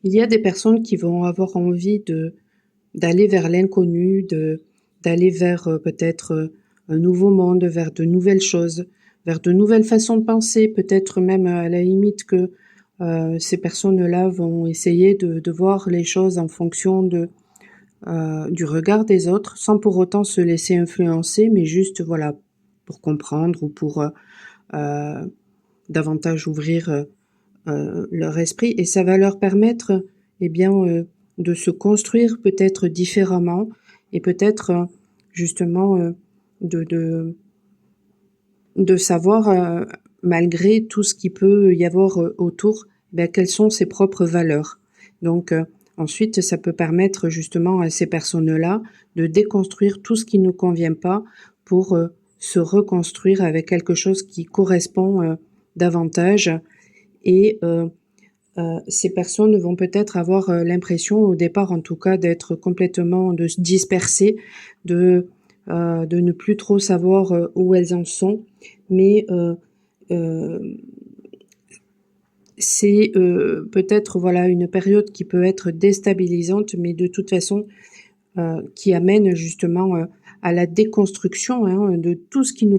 Il y a des personnes qui vont avoir envie d'aller vers l'inconnu, d'aller vers peut-être un nouveau monde, vers de nouvelles choses, vers de nouvelles façons de penser, peut-être même à la limite que ces personnes-là vont essayer de voir les choses en fonction du regard des autres, sans pour autant se laisser influencer, mais juste voilà pour comprendre ou pour davantage ouvrir leur esprit, et ça va leur permettre eh bien de se construire peut-être différemment, et peut-être justement de, de de savoir malgré tout ce qui peut y avoir autour, ben, quelles sont ses propres valeurs. Donc ensuite ça peut permettre justement à ces personnes-là de déconstruire tout ce qui ne convient pas pour se reconstruire avec quelque chose qui correspond davantage. Et ces personnes vont peut-être avoir l'impression au départ en tout cas d'être complètement de se disperser, de ne plus trop savoir où elles en sont, mais c'est peut-être voilà une période qui peut être déstabilisante, mais de toute façon qui amène justement à la déconstruction de tout ce qui ne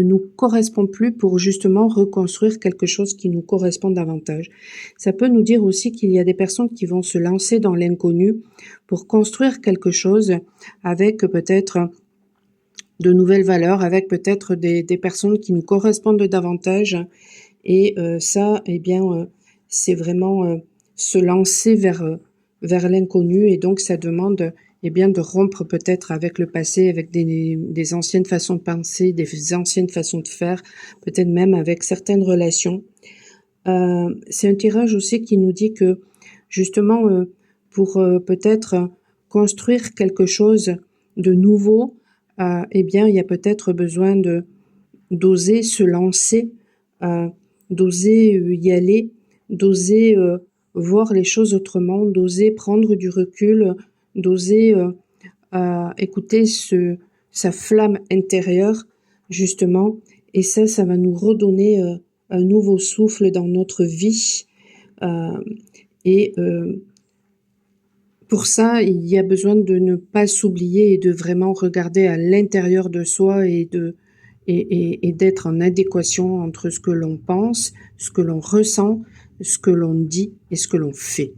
nous correspond plus, pour justement reconstruire quelque chose qui nous correspond davantage. Ça peut nous dire aussi qu'il y a des personnes qui vont se lancer dans l'inconnu pour construire quelque chose avec peut-être de nouvelles valeurs, avec peut-être des personnes qui nous correspondent davantage. Et ça, eh bien, c'est vraiment se lancer vers l'inconnu, et donc ça demande eh bien de rompre peut-être avec le passé, avec des anciennes façons de penser, des anciennes façons de faire, peut-être même avec certaines relations. C'est un tirage aussi qui nous dit que justement pour peut-être construire quelque chose de nouveau, eh bien il y a peut-être besoin d'oser se lancer, d'oser y aller, d'oser voir les choses autrement, d'oser prendre du recul, d'oser écouter sa flamme intérieure justement, et ça va nous redonner un nouveau souffle dans notre vie. Et pour ça, il y a besoin de ne pas s'oublier et de vraiment regarder à l'intérieur de soi, et d'être en adéquation entre ce que l'on pense, ce que l'on ressent, ce que l'on dit et ce que l'on fait.